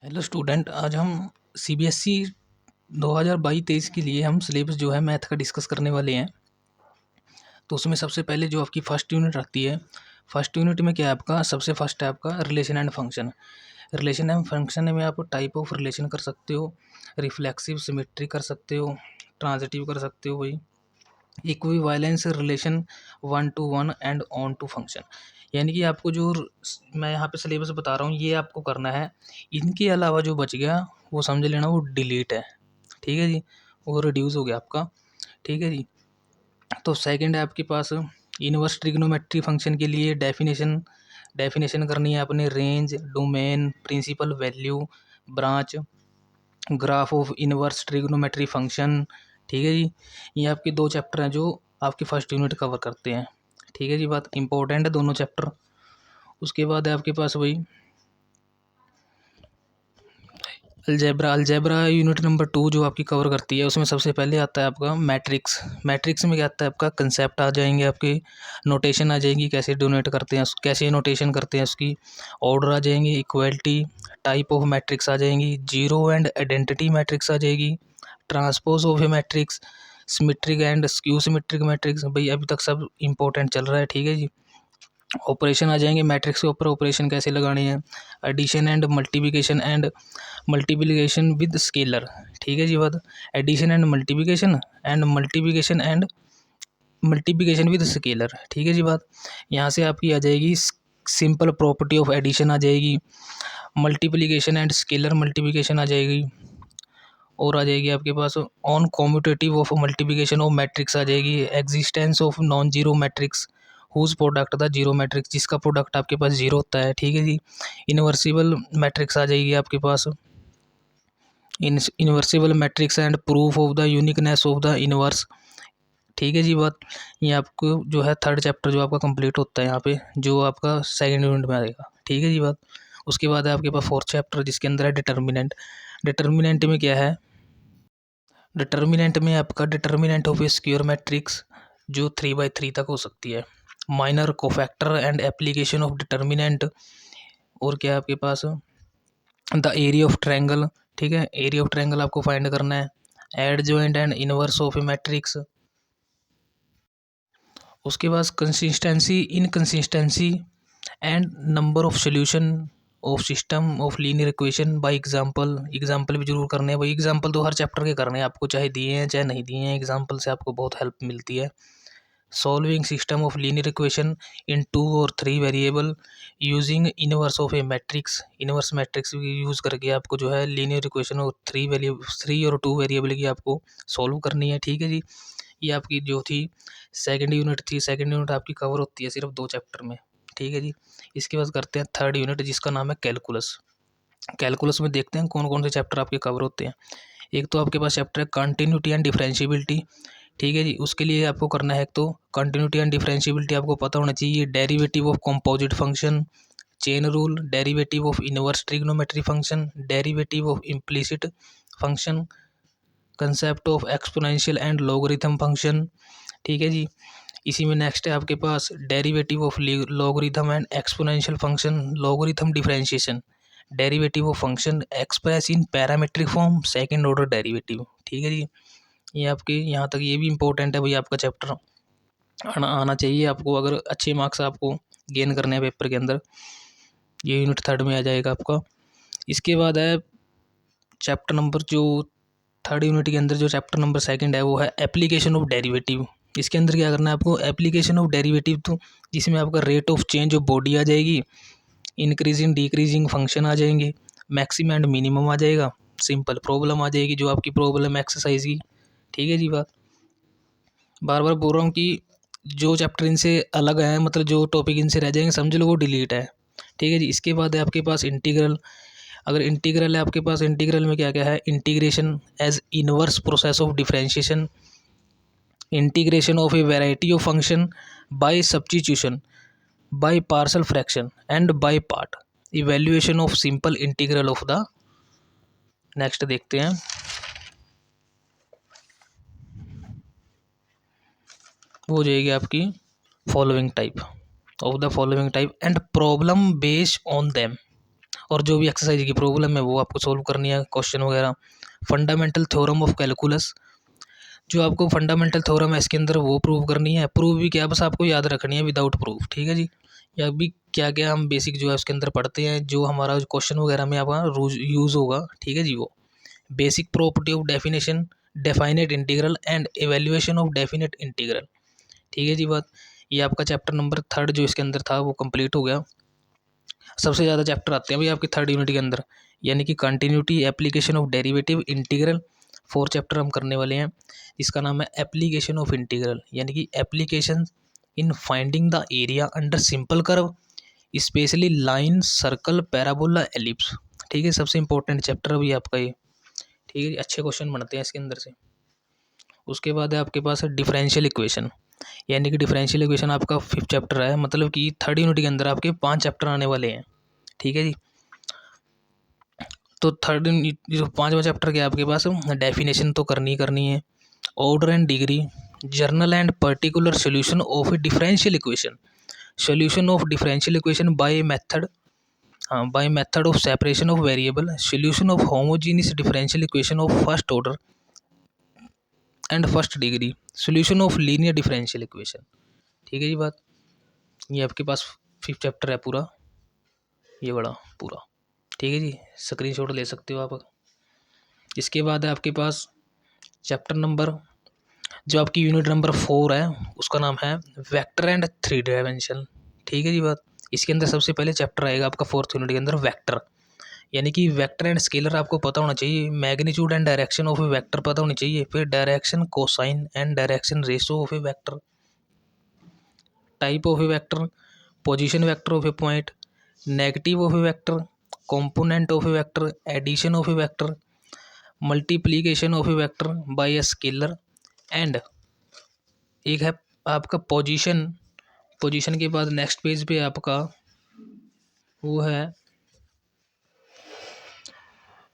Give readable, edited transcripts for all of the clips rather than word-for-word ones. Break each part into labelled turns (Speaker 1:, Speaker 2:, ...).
Speaker 1: Hello student, आज हम CBSE 2022-23 के लिए हम सिलेबस जो है मैथ का डिस्कस करने वाले हैं। तो उसमें सबसे पहले जो आपकी फर्स्ट यूनिट आती है, फर्स्ट यूनिट में क्या है आपका, सबसे फर्स्ट है आपका relation and function. Relation and function में आप टाइप ऑफ रिलेशन कर सकते हो, रिफ्लेक्सिव, सिमेट्रिक कर सकते हो, ट्रांजिटिव कर सकते हो, वही equivalence relation, one to one and onto function. यानी कि आपको जो मैं यहाँ पे सिलेबस बता रहा हूँ ये आपको करना है। इनके अलावा जो बच गया वो समझ लेना वो डिलीट है। ठीक है जी, वो रिड्यूस हो गया आपका। ठीक है जी। तो सेकंड है आपके पास इनवर्स ट्रिग्नोमेट्री फंक्शन के लिए डेफिनेशन करनी है अपने, range, domain, principal value, branch, graph of inverse trigonometry function. ठीक है जी, ये आपके दो चैप्टर हैं जो आपकी फर्स्ट यूनिट कवर करते हैं। ठीक है जी, बात इंपॉर्टेंट है दोनों चैप्टर। उसके बाद है आपके पास वही अलजेब्रा यूनिट नंबर 2 जो आपकी कवर करती है। उसमें सबसे पहले आता है आपका मैट्रिक्स। मैट्रिक्स में क्या आता है आपका, कंसेप्ट आ जाएंगे आपके, नोटेशन आ जाएंगी, कैसे डोनेट करते हैं, कैसे नोटेशन करते हैं उसकी, ऑर्डर आ जाएंगे, इक्वलिटी, टाइप ऑफ मैट्रिक्स आ जाएंगी, जीरो एंड आइडेंटिटी मैट्रिक्स आ जाएगी, transpose of A matrix, symmetric and skew symmetric matrix. भाई अभी तक सब इंपॉर्टेंट चल रहा है। ठीक है जी। ऑपरेशन आ जाएंगे, मैट्रिक्स के ऊपर ऑपरेशन कैसे लगाने हैं, addition and multiplication with scalar. ठीक है जी, बात addition and multiplication with scalar. ठीक है जी, बात यहाँ से आपकी आ जाएगी सिंपल प्रॉपर्टी ऑफ एडिशन आ जाएगी, मल्टीप्लिकेशन एंड स्केलर मल्टीप्लिकेशन आ जाएगी, और आ जाएगी आपके पास on commutative of multiplication of matrix आ जाएगी, existence of non zero matrix whose product the zero matrix, जिसका प्रोडक्ट आपके पास जीरो होता है। ठीक है जी। इनवर्सिबल मैट्रिक्स आ जाएगी आपके पास, invertible matrix and proof of the uniqueness of the inverse. ठीक है जी, बात ये आपको जो है थर्ड चैप्टर जो आपका कंप्लीट होता है यहाँ पे, जो आपका सेकंड यूनिट में आएगा। ठीक है जी, बात उसके बाद है आपके पास फोर्थ चैप्टर जिसके अंदर है डिटर्मिनेंट। डिटर्मिनेंट में क्या है, डिटर्मिनेंट में आपका determinant of A square matrix जो 3/3 तक हो सकती है, minor cofactor and application of determinant, और क्या है आपके पास द एरिया ऑफ ट्रायंगल। ठीक है, एरिया ऑफ ट्रायंगल आपको फाइंड करना है, adjoint and inverse of A matrix. उसके बाद consistency, inconsistency and number of solution of system of linear equation by example भी जरूर करने हैं। वही एग्जांपल तो हर चैप्टर के करने हैं आपको, चाहे दिए हैं चाहे नहीं दिए हैं, एग्जांपल से आपको बहुत हेल्प मिलती है। Solving system of linear equation in 2 और 3 variable using inverse of A matrix. Inverse matrix use करके आपको जो है लीनियर इक्वेशन और 3 और 2 वेरिएबल की आपको सॉल्व करनी है। ठीक है जी, ये आपकी जो थी सेकंड यूनिट थी। सेकंड यूनिट आपकी कवर होती है सिर्फ 2 चैप्टर में। ठीक है जी। इसके बाद करते हैं थर्ड यूनिट जिसका नाम है कैलकुलस। कैलकुलस में देखते हैं कौन कौन से चैप्टर आपके कवर होते हैं। एक तो आपके पास चैप्टर है कंटिन्यूटी एंड डिफरेंशियबिलिटी। ठीक है जी, उसके लिए आपको करना है, एक तो कंटिन्यूटी एंड डिफरेंशियबिलिटी आपको पता होना चाहिए, derivative of composite function, chain rule, derivative of inverse trigonometry function, derivative of implicit function, concept of exponential and logarithm function. ठीक है जी। इसी में नेक्स्ट है आपके पास derivative of logarithm and exponential function, logarithm differentiation, derivative of function express in parametric form, second order derivative. ठीक है जी, ये आपके यहाँ तक ये भी इंपॉर्टेंट है भाई, आपका चैप्टर आना चाहिए आपको, अगर अच्छे मार्क्स आपको गेन करने हैं पेपर के अंदर। ये यूनिट थर्ड में आ जाएगा आपका। इसके बाद है चैप्टर नंबर जो थर्ड यूनिट के अंदर जो चैप्टर नंबर सेकंड है वो है एप्लीकेशन ऑफ डेरिवेटिव। इसके अंदर क्या करना है आपको, एप्लीकेशन ऑफ डेरिवेटिव, तो जिसमें आपका rate of change of body आ जाएगी, इंक्रीजिंग डिक्रीजिंग फंक्शन आ जाएंगे, मैक्सिमम एंड मिनिमम आ जाएगा, सिंपल प्रॉब्लम आ जाएगी जो आपकी प्रॉब्लम एक्सरसाइज की। ठीक है जी, बात बार बार बोल रहा हूँ कि जो चैप्टर इनसे अलग है, मतलब जो टॉपिक इनसे रह जाएंगे समझ लो वो डिलीट है। ठीक है जी। इसके बाद है आपके पास इंटीग्रल। अगर इंटीग्रल है आपके पास, इंटीग्रल में क्या क्या है, integration as inverse process of differentiation, integration of a variety of function by substitution, by partial fraction and by part, evaluation of simple integral of the. Next देखते हैं, वो हो जाएगी आपकी following type of the following type and problem based on them, और जो भी exercise की प्रॉब्लम है वो आपको सोल्व करनी है, क्वेश्चन वगैरह। फंडामेंटल थ्योरम ऑफ कैलकुलस, जो आपको फंडामेंटल थ्योरम है इसके अंदर वो प्रूव करनी है। प्रूव भी क्या, बस आपको याद रखनी है विदाउट प्रूफ, ठीक है जी। या भी क्या क्या हम बेसिक जो है उसके अंदर पढ़ते हैं, जो हमारा क्वेश्चन वगैरह में आपका रोज यूज़ होगा, ठीक है जी। वो basic property of definition, definite integral and evaluation of definite integral, ठीक है जी बात। ये आपका चैप्टर नंबर 3 जो इसके अंदर था वो कंप्लीट हो गया। सबसे ज़्यादा चैप्टर आते हैं भाई आपके 3rd यूनिट के अंदर, यानी कि continuity, application of derivative, integral. 4 chapter हम करने वाले हैं। इसका नाम है एप्लीकेशन ऑफ इंटीग्रल, यानी कि application in finding the area under simple curve, specially line, circle, parabola, ellipse, ठीक है। सबसे इंपॉर्टेंट चैप्टर अभी आपका ये, ठीक है। अच्छे क्वेश्चन बनते हैं इसके अंदर से। उसके बाद है आपके पास डिफरेंशियल इक्वेशन, यानी कि डिफरेंशियल इक्वेशन आपका 5th चैप्टर है, मतलब कि 3rd यूनिट के अंदर आपके 5 चैप्टर आने वाले हैं, ठीक है जी। तो 3rd जो 5वां चैप्टर के आपके पास डेफिनेशन तो करनी है, order and degree, general and particular solution of a differential equation, solution of differential equation by method, हाँ, by method of separation of variable, solution of homogeneous differential equation of first order and first degree, solution of linear differential equation, ठीक है जी बात। ये आपके पास 5th chapter है पूरा, ये बड़ा पूरा, ठीक है जी। स्क्रीनशॉट ले सकते हो आप। इसके बाद है आपके पास चैप्टर नंबर, जो आपकी यूनिट नंबर 4 है उसका नाम है वेक्टर एंड 3 डायमेंशन, ठीक है जी बात। इसके अंदर सबसे पहले चैप्टर आएगा आपका 4th यूनिट के अंदर वेक्टर, यानी कि वेक्टर एंड स्केलर आपको पता होना चाहिए, magnitude and direction of a vector पता होनी चाहिए, फिर direction, cosine and direction ratio of a vector, type of a vector, position vector of a point, negative of a vector, component of a vector, addition of a vector, multiplication of a vector by a scalar, and एक है आपका position. Position के बाद next page पे आपका वो है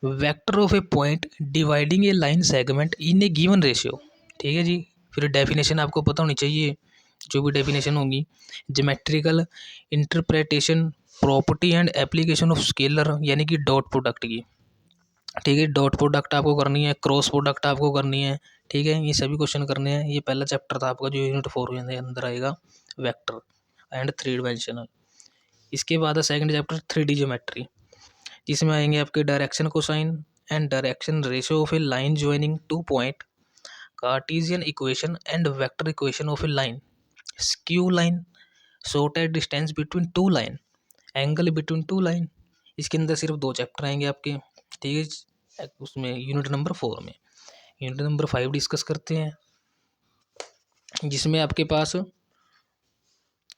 Speaker 1: vector of a point dividing A line segment in A given ratio, ठीक है जी। फिर डेफिनेशन आपको पता होनी चाहिए, जो भी डेफिनेशन होगी, geometrical interpretation, property and application of scalar, यानी कि डॉट प्रोडक्ट की, ठीक है। डॉट प्रोडक्ट आपको करनी है, क्रॉस प्रोडक्ट आपको करनी है, ठीक है। ये सभी क्वेश्चन करने हैं। ये पहला चैप्टर था आपका जो यूनिट 4 के अंदर आएगा, वेक्टर एंड 3 डायमेंशनल। इसके बाद है सेकंड चैप्टर 3D ज्योमेट्री, जिसमें आएंगे आपके direction cosine and direction ratio of A line joining 2 point, Cartesian equation and vector equation of A line, skew line, shorted distance between 2 line, angle between 2 line. इसके अंदर सिर्फ 2 chapter आएंगे आपके, ठीक है। उसमें यूनिट नंबर 4 में यूनिट नंबर 5 डिस्कस करते हैं, जिसमें आपके पास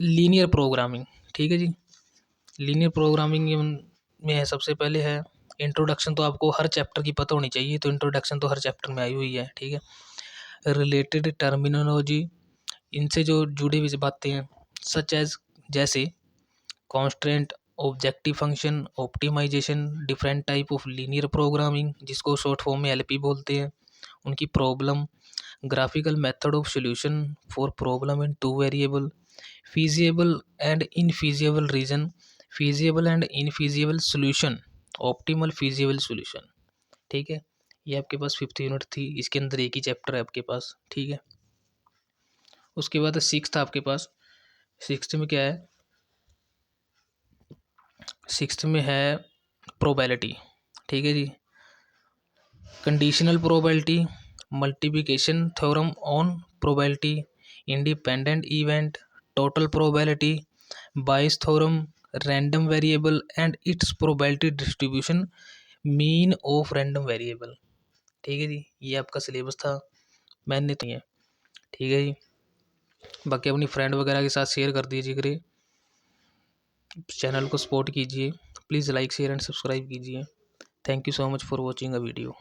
Speaker 1: लीनियर प्रोग्रामिंग, ठीक है जी। लीनियर प्रोग्रामिंग में है, सबसे पहले है इंट्रोडक्शन। तो आपको हर चैप्टर की पता होनी चाहिए, तो इंट्रोडक्शन तो हर चैप्टर में आई हुई है, ठीक है। रिलेटेड टर्मिनोलॉजी, इनसे जो जुड़ी हुई बातें हैं, सच एज जैसे constant, objective function, optimization, different type of linear programming, जिसको शॉर्ट फॉर्म में एलपी बोलते हैं, उनकी problem, graphical method of solution for problem in 2 variable, feasible and infeasible region, feasible and infeasible solution, optimal feasible solution, ठीक है। ये आपके पास 5th unit थी, इसके अंदर एक ही चैप्टर है आपके पास, ठीक है। उसके बाद 6th आपके पास, 6th में क्या है, 6th में है प्रोबेबिलिटी, ठीक है जी। Conditional probability, multiplication theorem on probability, independent event, total probability, Bayes theorem, random variable and its probability distribution, mean of random variable, ठीक है जी। ये आपका सिलेबस था, मैंने तो है, ठीक है जी। बाकी अपनी फ्रेंड वगैरह के साथ शेयर कर दीजिए, करिए, चैनल को सपोर्ट कीजिए, please like share and subscribe कीजिए। Thank you so much for watching a video.